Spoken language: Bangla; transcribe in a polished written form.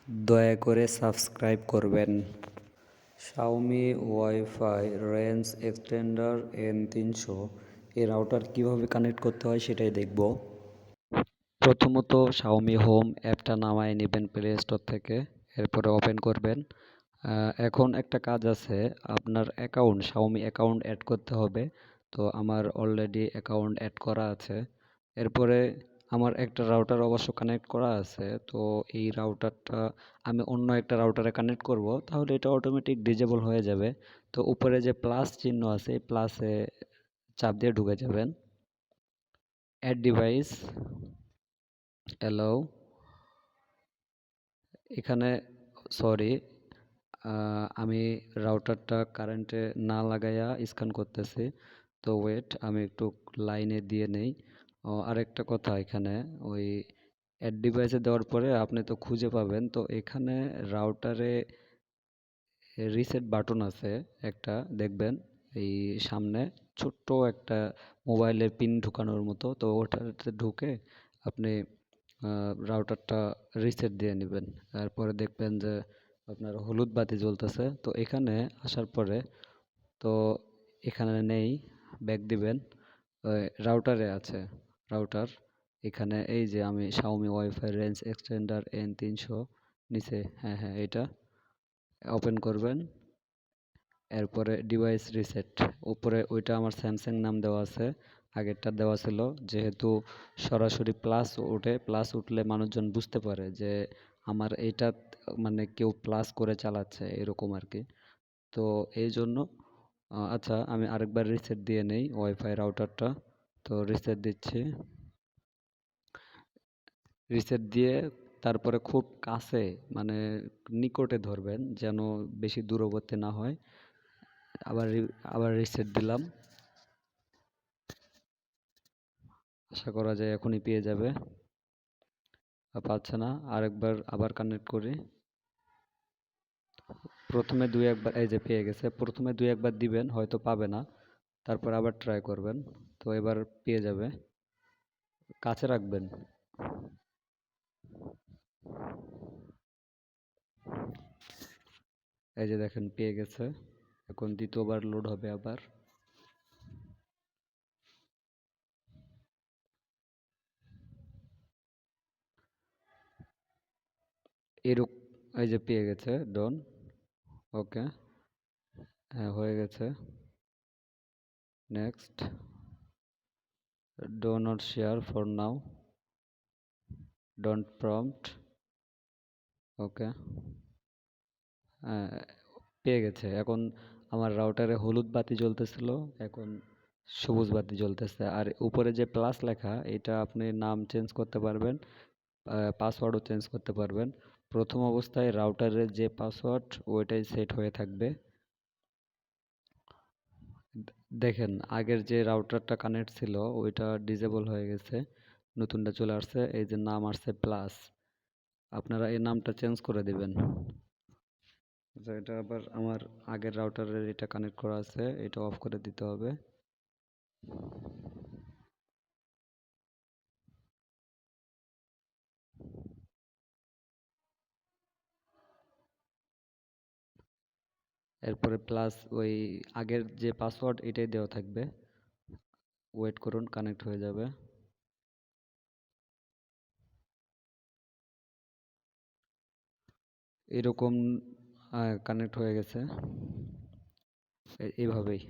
দয়া করে সাবস্ক্রাইব করবেন। Xiaomi wifi range extender N300 এই রাউটার কিভাবে কানেক্ট করতে হয় সেটাই দেখব। প্রথমত শাওমি হোম অ্যাপটা নামায় নেবেন প্লে স্টোর থেকে, এরপরে ওপেন করবেন। এখন একটা কাজ আছে, আপনার শাওমি অ্যাকাউন্ট অ্যাড করতে হবে। তো আমার অলরেডি অ্যাকাউন্ট অ্যাড করা আছে। এরপরে আমার একটা রাউটার অবশ্য কানেক্ট করা আছে, তো এই রাউটারটা আমি অন্য একটা রাউটারে কানেক্ট করব, তাহলে এটা অটোমেটিক ডিজেবল হয়ে যাবে। তো উপরে যে প্লাস চিহ্ন আছে, এই প্লাসে চাপ দিয়ে ঢুকে যাবেন। অ্যাড ডিভাইস, অ্যালাউ, এখানে সরি আমি রাউটারটা কারেন্টে না লাগাইয়া স্ক্যান করতেছি, তো ওয়েট আমি একটু লাইনে দিয়ে নেই। আরেকটা কথা, এখানে ওই অ্যাড ডিভাইসে দেওয়ার পরে আপনি তো খুঁজে পাবেন, তো এখানে রাউটারে রিসেট বাটন আছে একটা, দেখবেন এই সামনে ছোট্ট একটা মোবাইলের পিন ঢুকানোর মতো, তো ওটাতে ঢুকে আপনি রাউটারটা রিসেট দিয়ে নেবেন। তারপরে দেখবেন যে আপনার হলুদ বাতি জ্বলতেছে, তো এখানে আসার পরে তো এখানে নেই, ব্যাক দিবেন। রাউটারে আছে, রাউটার এখানে এই যে আমি Xiaomi wifi range extender N300 নিচে, হ্যাঁ হ্যাঁ এটা ওপেন করবেন। এরপরে ডিভাইস রিসেট, উপরে ওইটা আমার স্যামসাং নাম দেওয়া আছে, আগেরটা দেওয়া ছিল। যেহেতু সরাসরি প্লাস উঠে, প্লাস উঠলে মানুষজন বুঝতে পারে যে আমার এইটা মানে কেউ প্লাস করে চালাচ্ছে এরকম আর কি। তো এই জন্য আচ্ছা আমি আরেকবার রিসেট দিয়ে নেই ওয়াইফাই রাউটারটা। তো রিসেট দিচ্ছি, রিসেট দিয়ে তারপরে খুব কাছে মানে নিকটে ধরবেন যেন বেশি দূরবর্তী না হয়। আবার রিসেট দিলাম, আশা করা যায় এখনই পেয়ে যাবে। পাচ্ছে না, আরেকবার আবার কানেক্ট করি। প্রথমে দুই একবার, এই যে পেয়ে গেছে, প্রথমে দুই একবার দিবেন, হয়তো পাবে না, তারপর আবার ট্রাই করবেন, তো এবার পেয়ে যাবে। কাছে রাখবেন। এই যে দেখেন পেয়ে গেছে, এখন দ্বিতীয়বার লোড হবে আবার। এরকম, এই যে পেয়ে গেছে, ডন, ওকে, হ্যাঁ হয়ে গেছে। Next, do not share for now, don't prompt, okay, পেয়ে গেছে। এখন আমার রাউটারে হলুদ বাতি জ্বলতেছিল, এখন সবুজ বাতি জ্বলতেছে। আর উপরে যে প্লাস লেখা, এটা আপনি নাম চেঞ্জ করতে পারবেন, পাসওয়ার্ডও চেঞ্জ করতে পারবেন। প্রথম অবস্থায় রাউটারের যে পাসওয়ার্ড ওইটাই সেট হয়ে থাকবে। দেখেন আগের যে রাউটারটা কানেক্ট ছিল ওইটা ডিসেবল হয়ে গেছে, নতুনটা চলে আসছে, এই যে নাম আসছে প্লাস, আপনারা এই নামটা চেঞ্জ করে দিবেন। আচ্ছা এটা আবার আমার আগের রাউটারের এটা কানেক্ট করা আছে, এটা অফ করে দিতে হবে। এরপরে প্লাস ওই আগের যে পাসওয়ার্ড এটাই দেওয়া থাকবে, ওয়েট করুন কানেক্ট হয়ে যাবে। এরকম কানেক্ট হয়ে গেছে এইভাবেই।